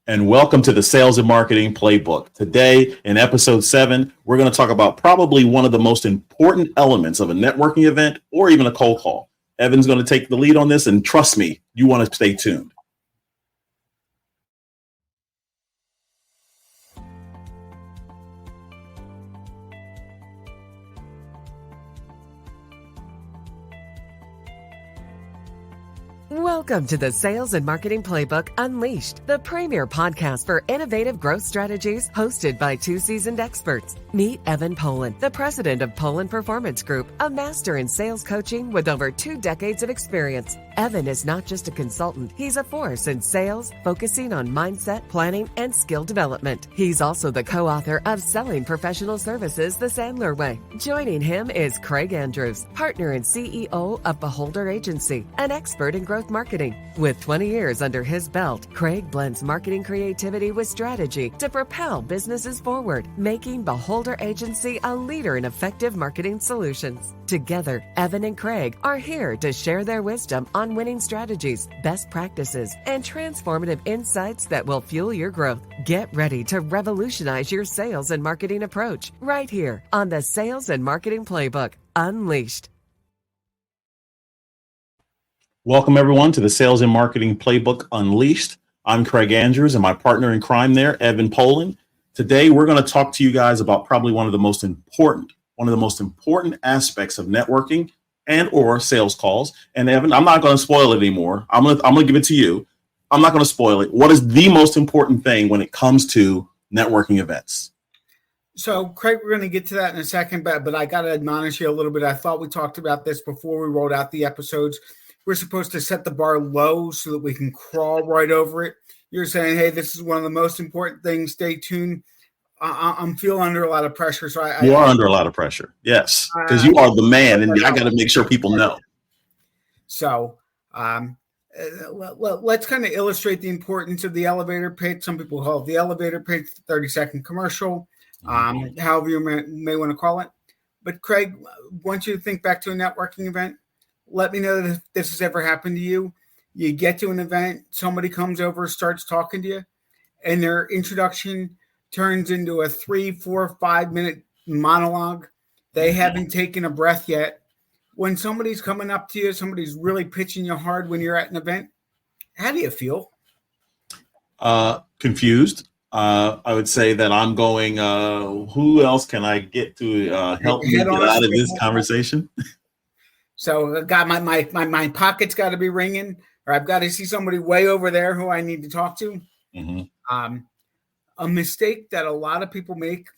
And welcome to the Sales and Marketing Playbook. Today, in episode 7, we're going to talk about probably one of the most important elements of a networking event or even a cold call. Evan's going to take the lead on this, and trust me, you want to stay tuned. Welcome to the Sales and Marketing Playbook Unleashed, the premier podcast for innovative growth strategies, hosted by 2 seasoned experts. Meet Evan Polin, the president of Polin Performance Group, a master in sales coaching with over 2 decades of experience. Evan is not just a consultant, he's a force in sales, focusing on mindset, planning, and skill development. He's also the co-author of Selling Professional Services the Sandler Way. Joining him is Craig Andrews, partner and CEO of Beholder Agency, an expert in growth marketing. With 20 years under his belt, Craig blends marketing creativity with strategy to propel businesses forward, making Beholder Agency a leader in effective marketing solutions. Together, Evan and Craig are here to share their wisdom on winning strategies, best practices, and transformative insights that will fuel your growth. Get ready to revolutionize your sales and marketing approach right here on the Sales and Marketing Playbook Unleashed. Welcome, everyone, to the Sales and Marketing Playbook Unleashed. I'm Craig Andrews, and my partner in crime there, Evan Polin. Today, we're going to talk to you guys about probably one of the most important aspects of networking and or sales calls. And Evan, I'm not going to spoil it anymore. I'm going to give it to you. I'm not going to spoil it. What is the most important thing when it comes to networking events? So, Craig, we're going to get to that in a second, but I got to admonish you a little bit. I thought we talked about this before we rolled out the episodes. We're supposed to set the bar low so that we can crawl right over it. You're saying, hey, this is one of the most important things. Stay tuned. I'm feeling under a lot of pressure. So you are under a lot of pressure. Yes, because you are the man, and I got to make sure people know. So let's kind of illustrate the importance of the elevator pitch. Some people call it the elevator pitch, 30-second commercial, however you may want to call it. But Craig, I want you to think back to a networking event. Let me know if this has ever happened to you. You get to an event, somebody comes over, starts talking to you, and their introduction turns into a 3, 4, 5-minute monologue. They haven't taken a breath yet. When somebody's coming up to you, somebody's really pitching you hard when you're at an event, how do you feel? Confused. I would say that I'm going, who else can I get to help me get out of this conversation? So I've got my pocket's got to be ringing, or I've got to see somebody way over there who I need to talk to. Mm-hmm. A mistake that a lot of people make,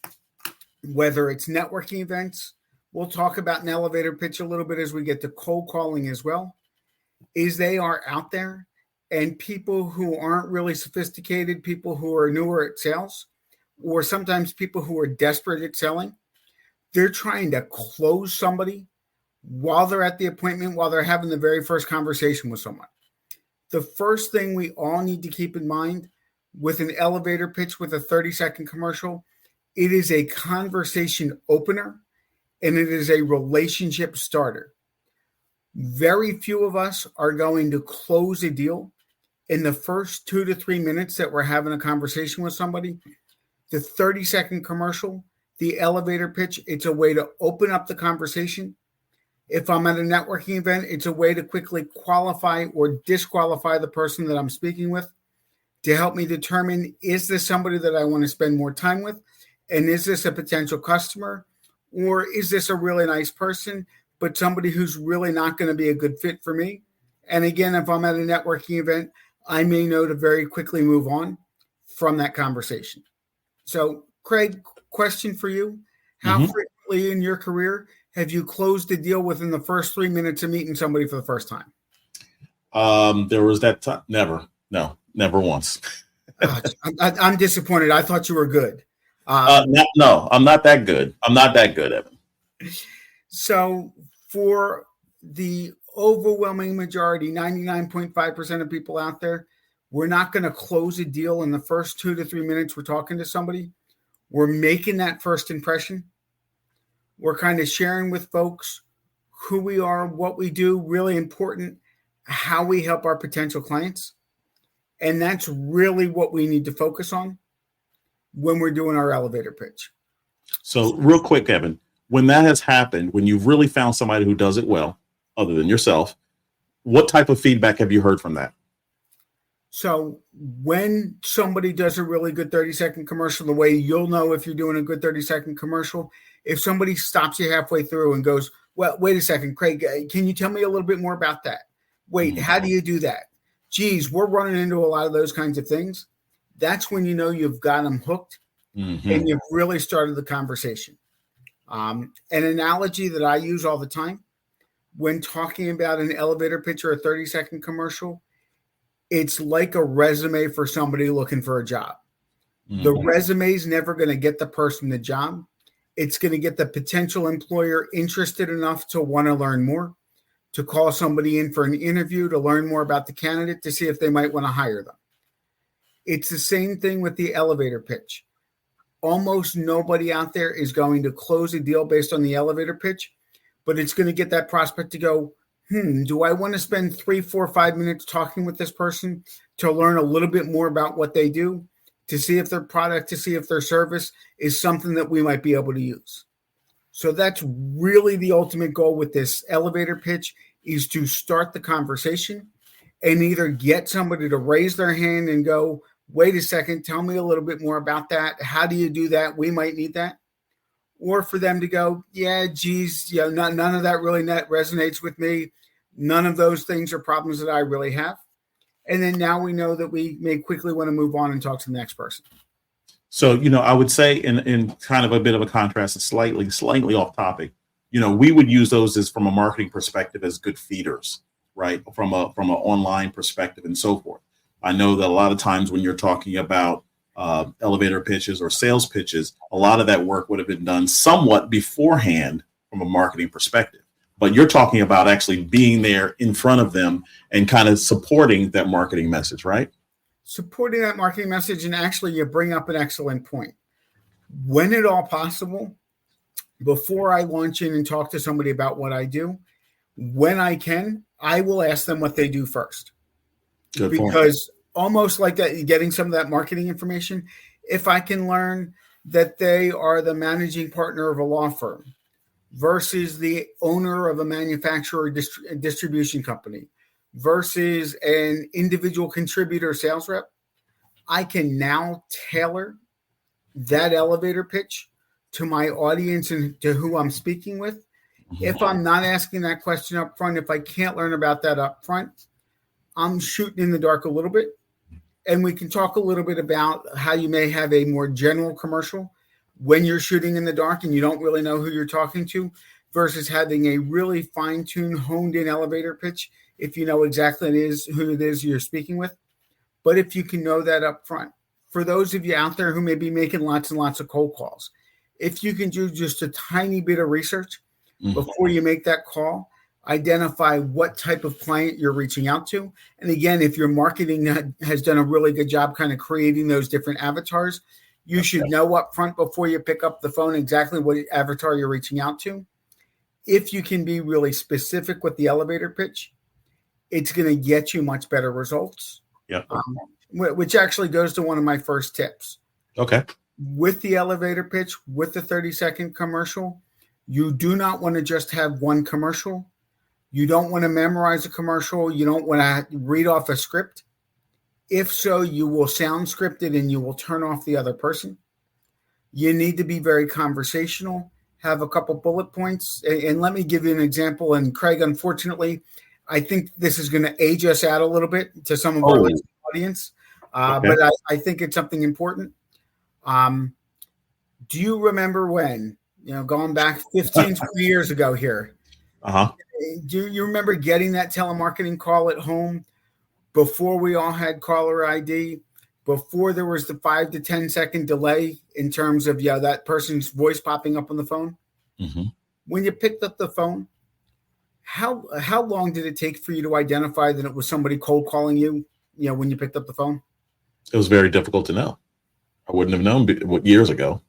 whether it's networking events, we'll talk about an elevator pitch a little bit as we get to cold calling as well, is they are out there, and people who aren't really sophisticated, people who are newer at sales, or sometimes people who are desperate at selling, they're trying to close somebody while they're at the appointment, while they're having the very first conversation with someone. The first thing we all need to keep in mind with an elevator pitch with a 30-second commercial, it is a conversation opener and it is a relationship starter. Very few of us are going to close a deal in the first 2 to 3 minutes that we're having a conversation with somebody. The 30-second commercial, the elevator pitch, it's a way to open up the conversation. If I'm at a networking event, it's a way to quickly qualify or disqualify the person that I'm speaking with to help me determine, is this somebody that I want to spend more time with? And is this a potential customer? Or is this a really nice person, but somebody who's really not going to be a good fit for me? And again, if I'm at a networking event, I may know to very quickly move on from that conversation. So, Craig, question for you. How frequently in your career have you closed a deal within the first 3 minutes of meeting somebody for the first time? There was that time. Never. No, never once. I'm disappointed. I thought you were good. No, I'm not that good. I'm not that good, Evan. So for the overwhelming majority, 99.5% of people out there, we're not going to close a deal in the first 2 to 3 minutes we're talking to somebody. We're making that first impression. We're kind of sharing with folks who we are, what we do, really important, how we help our potential clients. And that's really what we need to focus on when we're doing our elevator pitch. So real quick, Evan, when that has happened, when you've really found somebody who does it well, other than yourself, what type of feedback have you heard from that? So when somebody does a really good 30-second commercial, the way you'll know if you're doing a good 30-second commercial, if somebody stops you halfway through and goes, well, wait a second, Craig, can you tell me a little bit more about that? Wait, how do you do that? Geez, we're running into a lot of those kinds of things. That's when you know you've got them hooked and you've really started the conversation. An analogy that I use all the time when talking about an elevator pitch or a 30-second commercial, it's like a resume for somebody looking for a job. The resume is never going to get the person the job. It's going to get the potential employer interested enough to want to learn more, to call somebody in for an interview, to learn more about the candidate, to see if they might want to hire them. It's the same thing with the elevator pitch. Almost nobody out there is going to close a deal based on the elevator pitch, but it's going to get that prospect to go, do I want to spend 3, 4, 5 minutes talking with this person to learn a little bit more about what they do, to see if their product, to see if their service is something that we might be able to use? So that's really the ultimate goal with this elevator pitch, is to start the conversation and either get somebody to raise their hand and go, wait a second, tell me a little bit more about that. How do you do that? We might need that. Or for them to go, yeah, geez, none of that really resonates with me. None of those things are problems that I really have. And then now we know that we may quickly want to move on and talk to the next person. So, I would say in kind of a bit of a contrast, and slightly off topic, we would use those as, from a marketing perspective, as good feeders, right? From an online perspective and so forth. I know that a lot of times when you're talking about elevator pitches or sales pitches, a lot of that work would have been done somewhat beforehand from a marketing perspective. But you're talking about actually being there in front of them and kind of supporting that marketing message, right? Supporting that marketing message. And actually, you bring up an excellent point. When at all possible, before I launch in and talk to somebody about what I do, when I can, I will ask them what they do first. Good point. Because almost like that, getting some of that marketing information, if I can learn that they are the managing partner of a law firm versus the owner of a manufacturer distribution company versus an individual contributor sales rep, I can now tailor that elevator pitch to my audience and to who I'm speaking with. If I'm not asking that question up front, if I can't learn about that up front, I'm shooting in the dark a little bit. And we can talk a little bit about how you may have a more general commercial when you're shooting in the dark and you don't really know who you're talking to, versus having a really fine-tuned, honed-in elevator pitch if you know exactly who it is you're speaking with. But if you can know that up front, for those of you out there who may be making lots and lots of cold calls, if you can do just a tiny bit of research before you make that call, identify what type of client you're reaching out to. And again, if your marketing has done a really good job kind of creating those different avatars, you should know up front before you pick up the phone exactly what avatar you're reaching out to. If you can be really specific with the elevator pitch, it's going to get you much better results. Yeah. Which actually goes to one of my first tips. Okay. With the elevator pitch, with the 30-second commercial, you do not want to just have one commercial. You don't want to memorize a commercial. You don't want to read off a script. If so, you will sound scripted and you will turn off the other person. You need to be very conversational, have a couple bullet points. And let me give you an example. And Craig, unfortunately, I think this is going to age us out a little bit to some of our listening audience. Okay. But I think it's something important. Do you remember when, going back 15, 20 years ago here, do you remember getting that telemarketing call at home before we all had caller ID, before there was the 5 to 10 second delay in terms of that person's voice popping up on the phone? When you picked up the phone, how long did it take for you to identify that it was somebody cold calling you, when you picked up the phone? It was very difficult to know. I wouldn't have known years ago.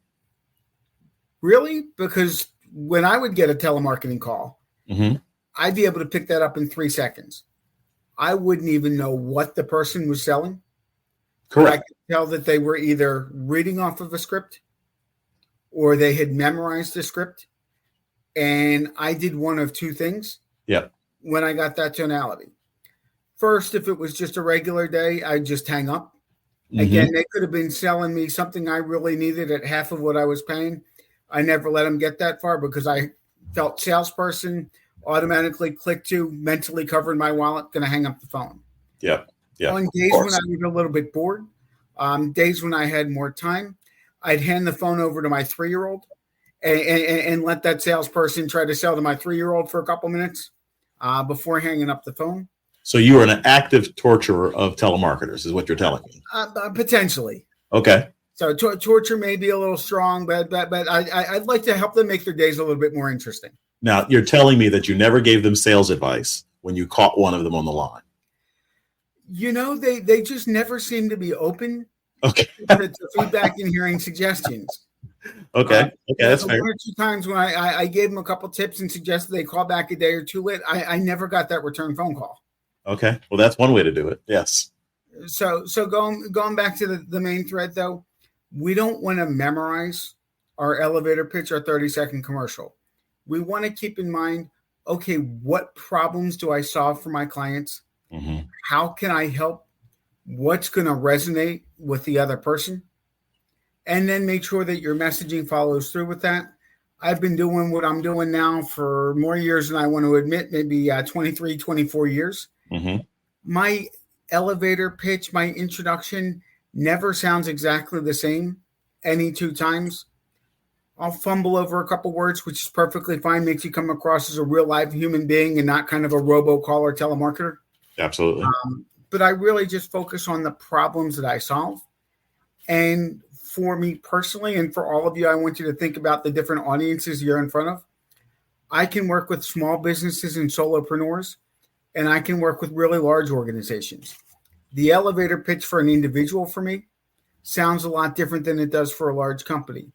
Really? Because when I would get a telemarketing call, I'd be able to pick that up in 3 seconds. I wouldn't even know what the person was selling. Correct. I could tell that they were either reading off of a script or they had memorized the script. And I did one of two things. Yeah. When I got that tonality. First, if it was just a regular day, I'd just hang up. Mm-hmm. Again, they could have been selling me something I really needed at half of what I was paying. I never let them get that far because I felt salesperson, automatically click to, mentally covering my wallet, going to hang up the phone. Yeah. Yeah. On days when I was a little bit bored, days when I had more time, I'd hand the phone over to my 3-year-old and let that salesperson try to sell to my 3-year-old for a couple minutes before hanging up the phone. So you are an active torturer of telemarketers, is what you're telling me. Potentially. Okay. So torture may be a little strong, but I'd like to help them make their days a little bit more interesting. Now, you're telling me that you never gave them sales advice when you caught one of them on the line. You know, they just never seem to be open to feedback and hearing suggestions. Okay, that's fair. 1 or 2 times when I gave them a couple tips and suggested they call back a day or two late, I never got that return phone call. Okay, well, that's one way to do it. Yes. So going back to the main thread, though, we don't want to memorize our elevator pitch or 30-second commercial. We want to keep in mind, okay, what problems do I solve for my clients? Mm-hmm. How can I help? What's going to resonate with the other person? And then make sure that your messaging follows through with that. I've been doing what I'm doing now for more years than I want to admit, maybe 23, 24 years. Mm-hmm. My elevator pitch, my introduction never sounds exactly the same any 2 times. I'll fumble over a couple words, which is perfectly fine, makes you come across as a real live human being and not kind of a robocaller telemarketer. Absolutely. But I really just focus on the problems that I solve. And for me personally, and for all of you, I want you to think about the different audiences you're in front of. I can work with small businesses and solopreneurs, and I can work with really large organizations. The elevator pitch for an individual for me sounds a lot different than it does for a large company.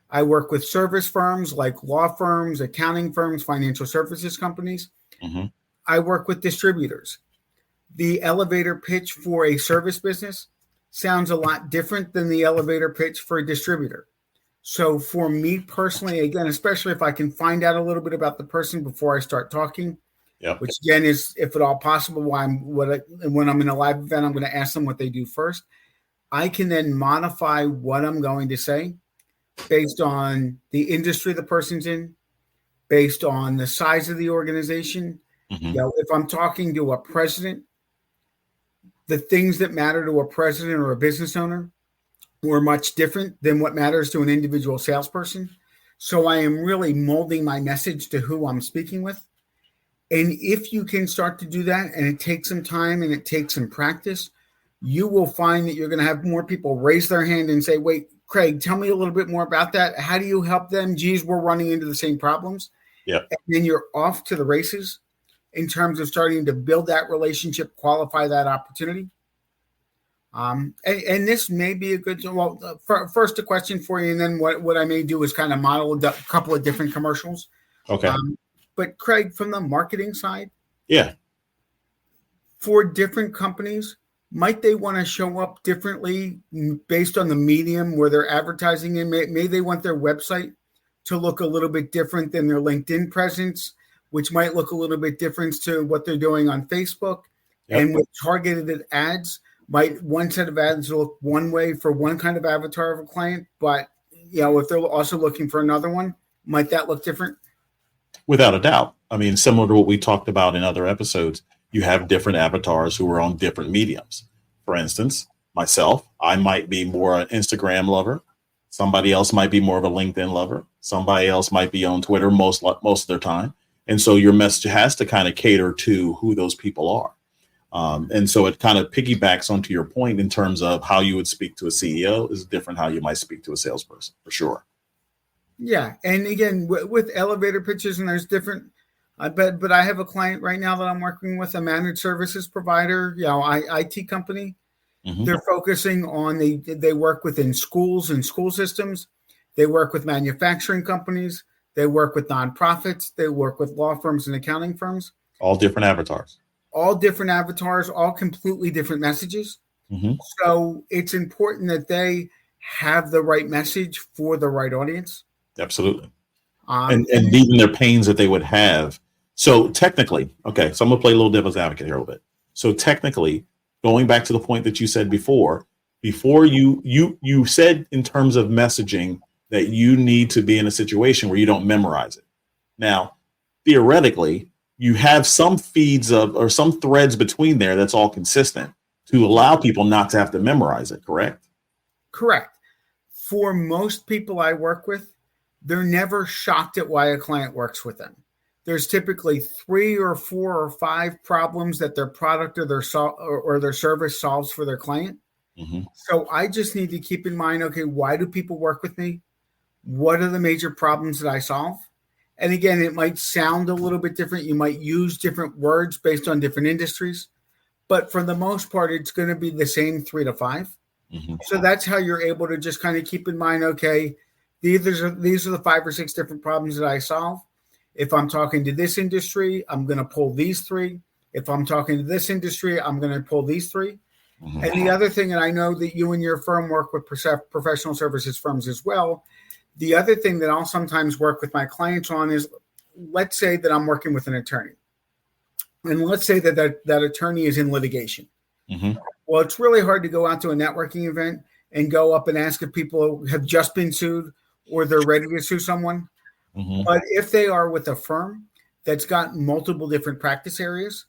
I work with service firms like law firms, accounting firms, financial services companies. Mm-hmm. I work with distributors. The elevator pitch for a service business sounds a lot different than the elevator pitch for a distributor. So for me personally, again, especially if I can find out a little bit about the person before I start talking, which again is, if at all possible, when I'm in a live event, I'm going to ask them what they do first. I can then modify what I'm going to say based on the industry the person's in, based on the size of the organization. Mm-hmm. You know, if I'm talking to a president, the things that matter to a president or a business owner were much different than what matters to an individual salesperson. So I am really molding my message to who I'm speaking with. And if you can start to do that, and it takes some time and it takes some practice, you will find that you're going to have more people raise their hand and say, wait, Craig, tell me a little bit more about that. How do you help them? Geez, we're running into the same problems. Yeah. And then you're off to the races in terms of starting to build that relationship, qualify that opportunity. And this may be a good, first a question for you, and then what I may do is kind of model a couple of different commercials. Okay. But Craig, from the marketing side, for different companies, might they want to show up differently based on the medium where they're advertising in? May they want their website to look a little bit different than their LinkedIn presence, which might look a little bit different to what they're doing on Facebook. Yep. And with targeted ads, might one set of ads look one way for one kind of avatar of a client, but if they're also looking for another one, might that look different? Without a doubt. I mean, similar to what we talked about in other episodes, you have different avatars who are on different mediums. For instance, myself, I might be more an Instagram lover. Somebody else might be more of a LinkedIn lover. Somebody else might be on Twitter most of their time. And so your message has to kind of cater to who those people are. And so it kind of piggybacks onto your point in terms of how you would speak to a CEO is different how you might speak to a salesperson, for sure. Yeah. And again, with elevator pitches, and there's different, but I have a client right now that I'm working with, a managed services provider, IT company. Mm-hmm. They're focusing on, they work within schools and school systems. They work with manufacturing companies. They work with nonprofits. They work with law firms and accounting firms. All different avatars. All different avatars, all completely different messages. So it's important that they have the right message for the right audience. Absolutely. And even their pains that they would have. So technically, okay, so I'm going to play a little devil's advocate here a little bit. So technically, going back to the point that you said before you said in terms of messaging that you need to be in a situation where you don't memorize it. Now, theoretically, you have some feeds or some threads between there that's all consistent to allow people not to have to memorize it, correct? Correct. For most people I work with, they're never shocked at why a client works with them. There's typically 3 or 4 or 5 problems that their product or their service solves for their client. So I just need to keep in mind, okay, why do people work with me? What are the major problems that I solve? And again, it might sound a little bit different. You might use different words based on different industries, but for the most part, it's going to be the same 3 to 5. So that's how you're able to just kind of keep in mind, okay, these are the 5 or 6 different problems that I solve. If I'm talking to this industry, I'm going to pull these 3. If I'm talking to this industry, I'm going to pull these 3. And the other thing, and I know that you and your firm work with professional services firms as well. The other thing that I'll sometimes work with my clients on is, let's say that I'm working with an attorney. And let's say that attorney is in litigation. Well, it's really hard to go out to a networking event and go up and ask if people have just been sued or they're ready to sue someone. But if they are with a firm that's got multiple different practice areas,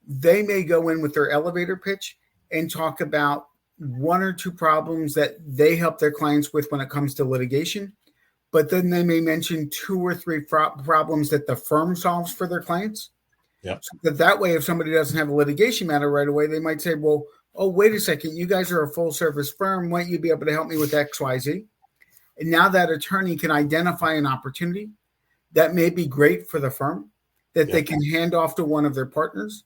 they may go in with their elevator pitch and talk about 1 or 2 problems that they help their clients with when it comes to litigation. But then they may mention 2 or 3 problems that the firm solves for their clients. Yep. So that way, if somebody doesn't have a litigation matter right away, they might say, well, oh, wait a second, you guys are a full service firm. Might you be able to help me with X, Y, Z? And now that attorney can identify an opportunity that may be great for the firm that they can hand off to one of their partners.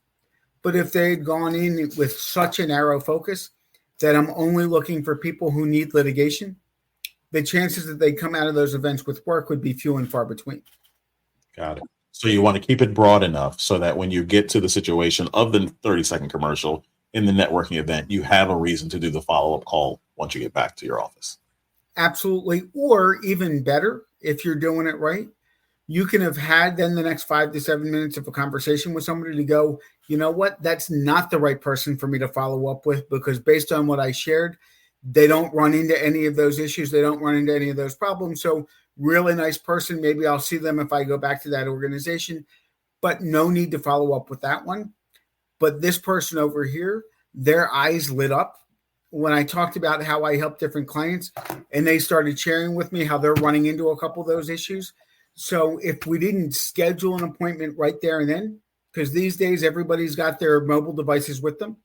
But if they had gone in with such a narrow focus that I'm only looking for people who need litigation, the chances that they come out of those events with work would be few and far between. Got it. So you want to keep it broad enough so that when you get to the situation of the 30-second commercial in the networking event, you have a reason to do the follow-up call once you get back to your office. Absolutely. Or even better, if you're doing it right, you can have had then the next 5 to 7 minutes of a conversation with somebody to go, you know what, that's not the right person for me to follow up with, because based on what I shared, they don't run into any of those issues. They don't run into any of those problems. So really nice person. Maybe I'll see them if I go back to that organization, but no need to follow up with that one. But this person over here, their eyes lit up when I talked about how I help different clients, and they started sharing with me how they're running into a couple of those issues. So if we didn't schedule an appointment right there and then, because these days everybody's got their mobile devices with them,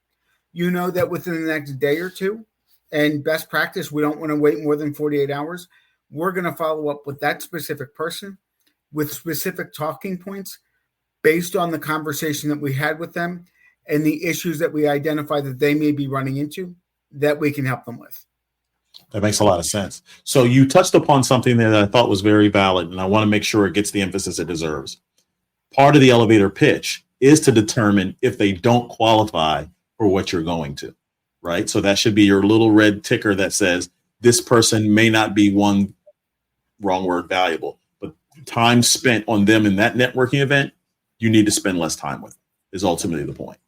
you know that within the next day or 2, and best practice, we don't want to wait more than 48 hours. We're going to follow up with that specific person with specific talking points based on the conversation that we had with them and the issues that we identify that they may be running into that we can help them with. That makes a lot of sense. So you touched upon something there that I thought was very valid, and I want to make sure it gets the emphasis it deserves. Part of the elevator pitch is to determine if they don't qualify for what you're going to, right? So that should be your little red ticker that says this person may not be one, wrong word, valuable, but time spent on them in that networking event, you need to spend less time with, is ultimately the point.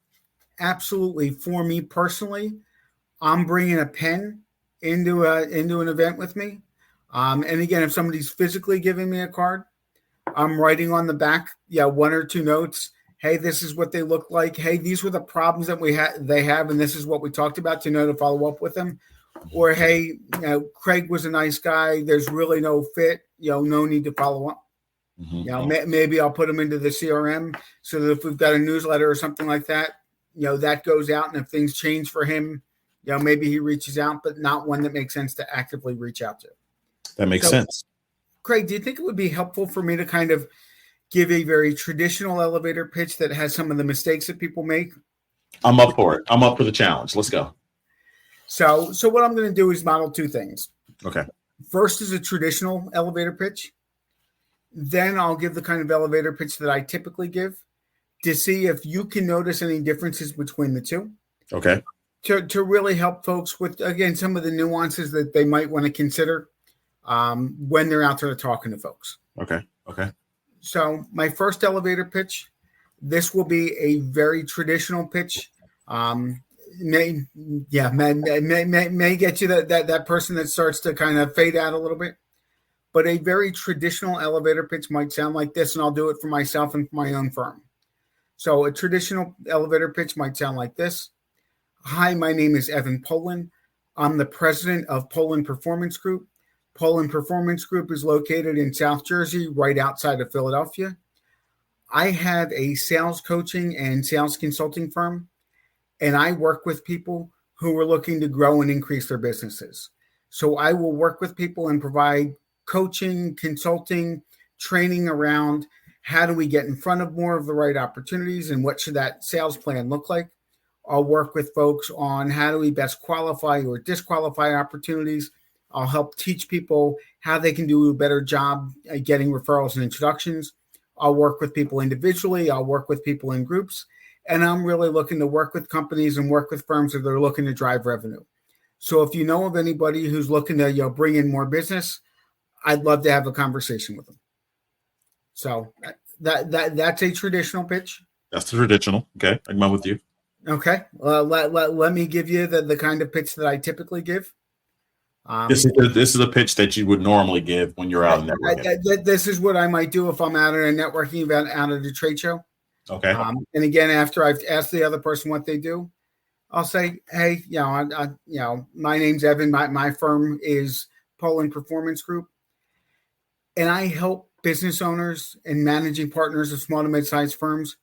Absolutely. For me personally, I'm bringing a pen into an event with me. And again, if somebody's physically giving me a card, I'm writing on the back, 1 or 2 notes. Hey, this is what they look like. Hey, these were the problems that they have, and this is what we talked about to know to follow up with them. Or, hey, Craig was a nice guy. There's really no fit. No need to follow up. Maybe I'll put them into the CRM so that if we've got a newsletter or something like that, that goes out. And if things change for him, maybe he reaches out, but not one that makes sense to actively reach out to. That makes sense. Craig, do you think it would be helpful for me to kind of give a very traditional elevator pitch that has some of the mistakes that people make? I'm up for it. I'm up for the challenge. Let's go. So what I'm going to do is model 2 things. Okay. First is a traditional elevator pitch. Then I'll give the kind of elevator pitch that I typically give to see if you can notice any differences between the 2. Okay. to really help folks with, again, some of the nuances that they might want to consider when they're out there talking to folks. Okay. So my first elevator pitch, this will be a very traditional pitch. May get you that person that starts to kind of fade out a little bit. But a very traditional elevator pitch might sound like this, and I'll do it for myself and for my own firm. So a traditional elevator pitch might sound like this. Hi, my name is Evan Polin. I'm the president of Polin Performance Group. Polin Performance Group is located in South Jersey, right outside of Philadelphia. I have a sales coaching and sales consulting firm, and I work with people who are looking to grow and increase their businesses. So I will work with people and provide coaching, consulting, training around how do we get in front of more of the right opportunities and what should that sales plan look like. I'll work with folks on how do we best qualify or disqualify opportunities. I'll help teach people how they can do a better job at getting referrals and introductions. I'll work with people individually. I'll work with people in groups. And I'm really looking to work with companies and work with firms that are looking to drive revenue. So if you know of anybody who's looking to bring in more business, I'd love to have a conversation with them. So that's a traditional pitch. That's the traditional. Okay, I'm with you. Okay, let me give you the kind of pitch that I typically give. This is a pitch that you would normally give when you're out in networking. This is what I might do if I'm out at a networking event, out at a trade show. Okay. And again, after I've asked the other person what they do, I'll say, hey, my name's Evan. My firm is Polin Performance Group, and I help business owners and managing partners of small to mid-sized firms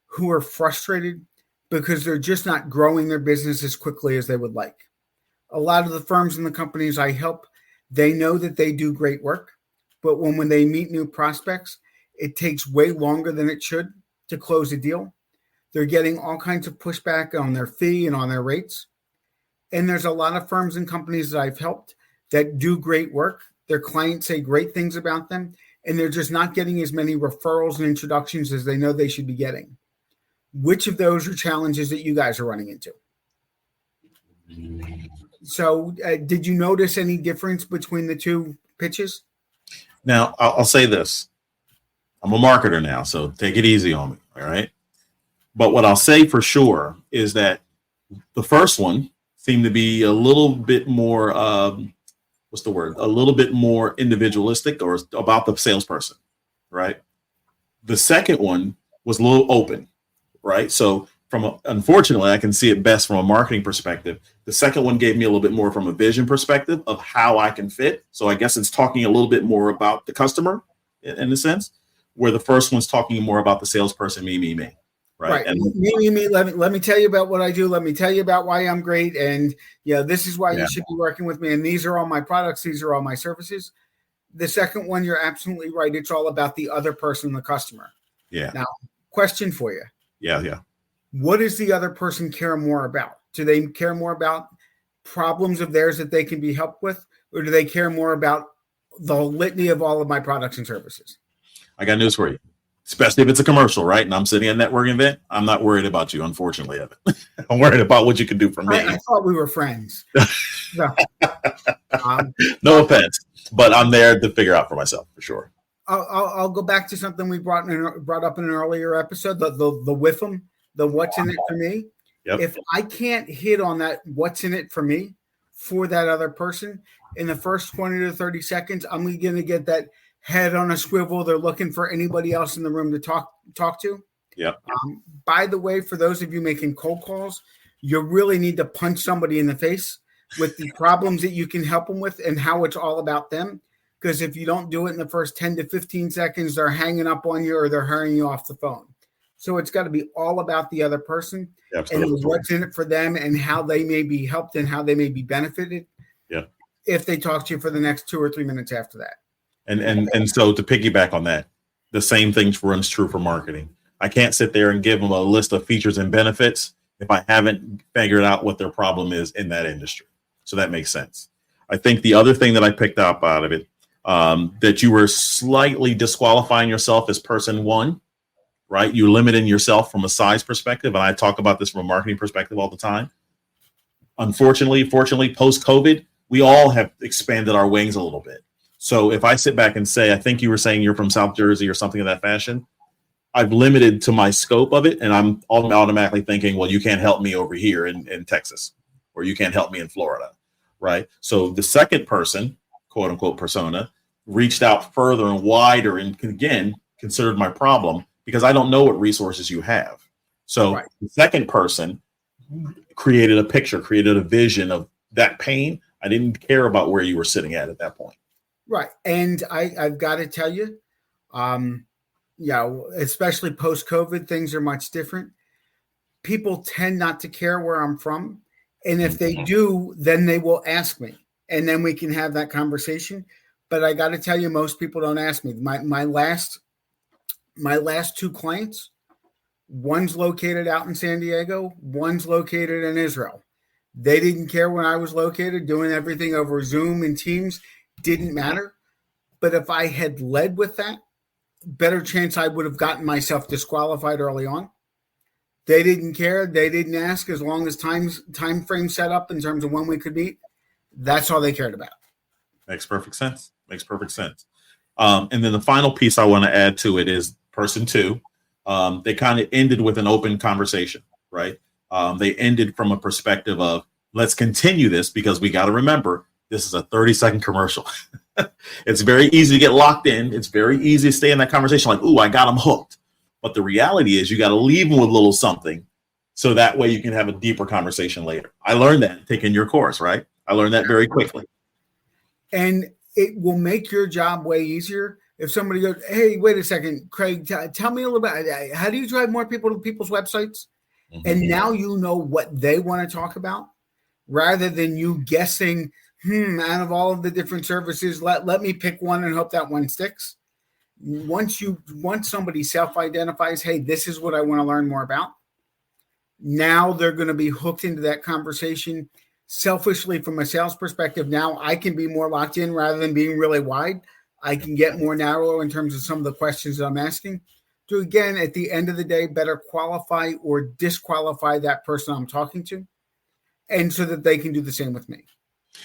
who are frustrated because they're just not growing their business as quickly as they would like. A lot of the firms and the companies I help, they know that they do great work, but when they meet new prospects, it takes way longer than it should to close a deal. They're getting all kinds of pushback on their fee and on their rates. And there's a lot of firms and companies that I've helped that do great work. Their clients say great things about them, and they're just not getting as many referrals and introductions as they know they should be getting. Which of those are challenges that you guys are running into? So did you notice any difference between the two pitches? Now, I'll say this. I'm a marketer now, so take it easy on me, all right? But what I'll say for sure is that the first one seemed to be a little bit more, a little bit more individualistic or about the salesperson, right? The second one was a little open, right? So unfortunately, I can see it best from a marketing perspective. The second one gave me a little bit more from a vision perspective of how I can fit. So I guess it's talking a little bit more about the customer in a sense, where the first one's talking more about the salesperson, me. Right. And me. Let me tell you about what I do. Let me tell you about why I'm great. And this is why you should be working with me. And these are all my products. These are all my services. The second one, you're absolutely right. It's all about the other person, the customer. Yeah. Now, question for you. Yeah. What does the other person care more about? Do they care more about problems of theirs that they can be helped with? Or do they care more about the litany of all of my products and services? I got news for you. Especially if it's a commercial, right? And I'm sitting at a networking event. I'm not worried about you, unfortunately, Evan. I'm worried about what you can do for me. I thought we were friends. So, no offense, but I'm there to figure out for myself for sure. I'll go back to something we brought up in an earlier episode, the WIFM, the what's in it for me. Yep. If I can't hit on that what's in it for me for that other person in the first 20 to 30 seconds, I'm going to get that head on a swivel. They're looking for anybody else in the room to talk to. Yep. By the way, for those of you making cold calls, you really need to punch somebody in the face with the problems that you can help them with and how it's all about them. Because if you don't do it in the first 10 to 15 seconds, they're hanging up on you or they're hurrying you off the phone. So it's got to be all about the other person. Absolutely. And what's in it for them and how they may be helped and how they may be benefited. Yeah. If they talk to you for the next 2 or 3 minutes after that. And so to piggyback on that, the same thing runs true for marketing. I can't sit there and give them a list of features and benefits if I haven't figured out what their problem is in that industry. So that makes sense. I think the other thing that I picked up out of it, that you were slightly disqualifying yourself as person one, right? You're limiting yourself from a size perspective. And I talk about this from a marketing perspective all the time. Unfortunately, fortunately, post-COVID, we all have expanded our wings a little bit. So if I sit back and say, I think you were saying you're from South Jersey or something of that fashion, I've limited to my scope of it. And I'm automatically thinking, well, you can't help me over here in Texas, or you can't help me in Florida, right? So the second person, quote unquote persona, reached out further and wider and again, considered my problem because I don't know what resources you have. So the second person created a picture, created a vision of that pain. I didn't care about where you were sitting at that point. Right. And I've got to tell you, especially post-COVID, things are much different. People tend not to care where I'm from. And if they do, then they will ask me. And then we can have that conversation. But I got to tell you, most people don't ask me. My last two clients, one's located out in San Diego, one's located in Israel. They didn't care when I was located, doing everything over Zoom and Teams. Didn't matter. But if I had led with that, better chance I would have gotten myself disqualified early on. They didn't care. They didn't ask as long as time frame set up in terms of when we could meet. That's all they cared about. Makes perfect sense. And then the final piece I want to add to it is person two. They kind of ended with an open conversation, right? They ended from a perspective of, let's continue this because we got to remember, this is a 30-second commercial. It's very easy to get locked in. It's very easy to stay in that conversation like, ooh, I got them hooked. But the reality is you got to leave them with a little something so that way you can have a deeper conversation later. I learned that taking your course, right? I learned that very quickly. And it will make your job way easier if somebody goes, hey, wait a second, Craig, tell me a little bit. How do you drive more people to people's websites? Mm-hmm. And now you know what they want to talk about rather than you guessing, out of all of the different services, let me pick one and hope that one sticks. Once somebody self-identifies, hey, this is what I want to learn more about, now they're going to be hooked into that conversation. Selfishly, from a sales perspective, now I can be more locked in rather than being really wide. I can get more narrow in terms of some of the questions that I'm asking to, again, at the end of the day, better qualify or disqualify that person I'm talking to, and so that they can do the same with me.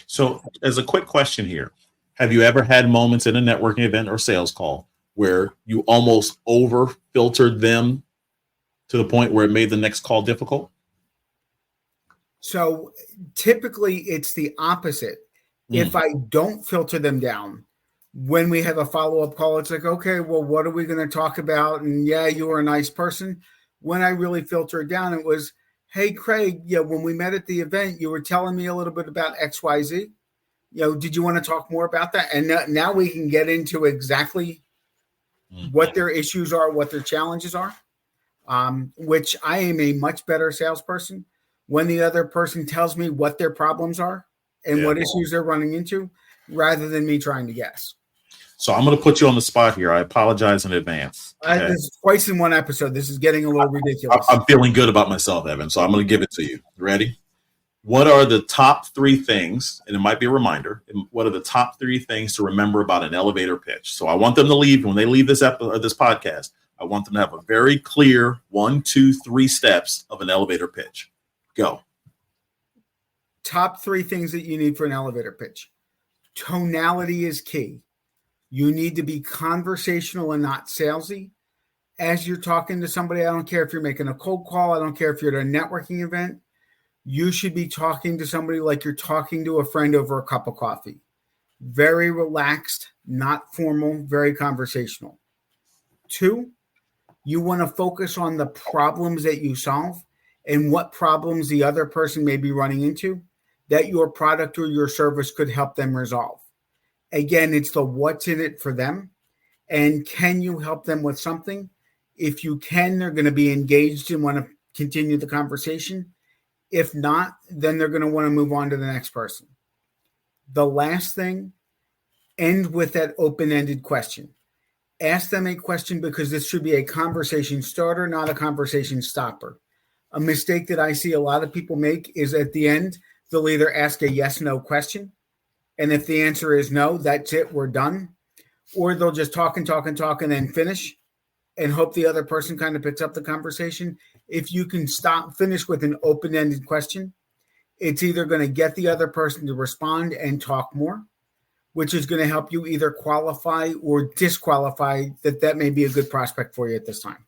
So as a quick question here, have you ever had moments in a networking event or sales call where you almost over filtered them to the point where it made the next call difficult? So typically it's the opposite. If I don't filter them down, when we have a follow-up call, it's like, okay, well, what are we going to talk about? And yeah, you were a nice person. When I really filter it down, it was, hey, Craig, when we met at the event, you were telling me a little bit about XYZ. Did you want to talk more about that? And now we can get into exactly what their issues are, what their challenges are, which I am a much better salesperson when the other person tells me what their problems are and what issues they're running into rather than me trying to guess. So I'm going to put you on the spot here. I apologize in advance. Okay? This is twice in one episode. This is getting a little ridiculous. I'm feeling good about myself, Evan, so I'm going to give it to you. Ready? What are the top three things, and it might be a reminder, what are the top three things to remember about an elevator pitch? So I want them to leave, when they leave this podcast, I want them to have a very clear 1, 2, 3 steps of an elevator pitch. Go. Top three things that you need for an elevator pitch. Tonality is key. You need to be conversational and not salesy. As you're talking to somebody, I don't care if you're making a cold call. I don't care if you're at a networking event. You should be talking to somebody like you're talking to a friend over a cup of coffee. Very relaxed, not formal, very conversational. 2, you want to focus on the problems that you solve and what problems the other person may be running into that your product or your service could help them resolve. Again, it's the what's in it for them. And can you help them with something? If you can, they're going to be engaged and want to continue the conversation. If not, then they're going to want to move on to the next person. The last thing, end with that open-ended question. Ask them a question because this should be a conversation starter, not a conversation stopper. A mistake that I see a lot of people make is at the end, they'll either ask a yes/no question. And if the answer is no, that's it, we're done. Or they'll just talk and then finish and hope the other person kind of picks up the conversation. If you can finish with an open-ended question, it's either going to get the other person to respond and talk more, which is going to help you either qualify or disqualify that may be a good prospect for you at this time.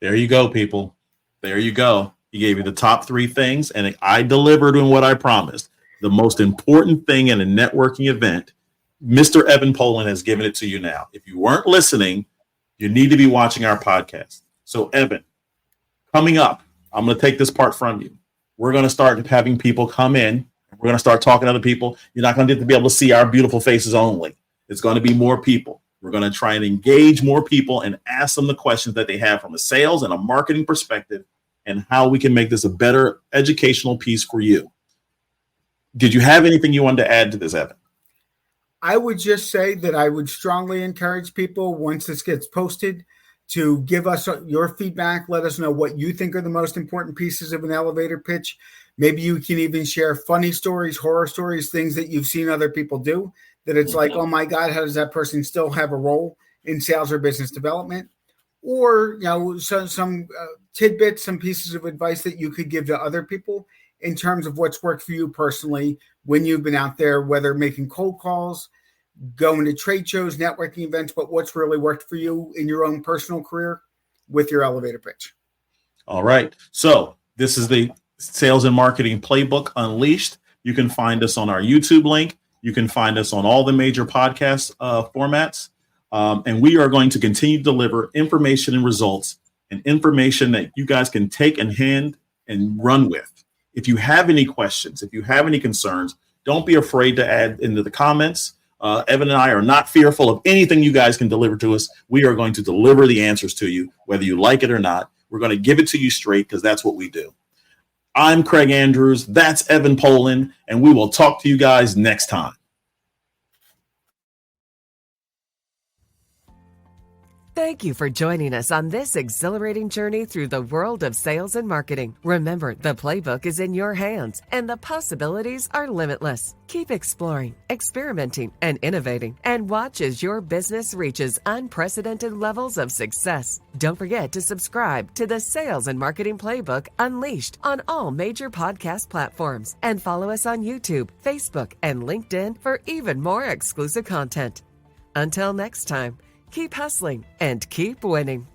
There you go, people. There you go. He gave you the top 3 things, and I delivered on what I promised. The most important thing in a networking event, Mr. Evan Polin has given it to you now. If you weren't listening, you need to be watching our podcast. So, Evan, coming up, I'm going to take this part from you. We're going to start having people come in. We're going to start talking to other people. You're not going to get to be able to see our beautiful faces only. It's going to be more people. We're going to try and engage more people and ask them the questions that they have from a sales and a marketing perspective and how we can make this a better educational piece for you. Did you have anything you wanted to add to this, Evan? I would just say that I would strongly encourage people, once this gets posted, to give us your feedback. Let us know what you think are the most important pieces of an elevator pitch. Maybe you can even share funny stories, horror stories, things that you've seen other people do, that it's like, oh my God, how does that person still have a role in sales or business development? Or, some tidbits, some pieces of advice that you could give to other people in terms of what's worked for you personally when you've been out there, whether making cold calls, going to trade shows, networking events, but what's really worked for you in your own personal career with your elevator pitch. All right. So this is the Sales and Marketing Playbook Unleashed. You can find us on our YouTube link. You can find us on all the major podcast formats. And we are going to continue to deliver information and results and information that you guys can take in hand and run with. If you have any questions, if you have any concerns, don't be afraid to add into the comments. Evan and I are not fearful of anything you guys can deliver to us. We are going to deliver the answers to you, whether you like it or not. We're going to give it to you straight because that's what we do. I'm Craig Andrews. That's Evan Polin, and we will talk to you guys next time. Thank you for joining us on this exhilarating journey through the world of sales and marketing. Remember, the playbook is in your hands and the possibilities are limitless. Keep exploring, experimenting, and innovating, and watch as your business reaches unprecedented levels of success. Don't forget to subscribe to the Sales and Marketing Playbook Unleashed on all major podcast platforms, and follow us on YouTube, Facebook, and LinkedIn for even more exclusive content. Until next time, keep hustling and keep winning.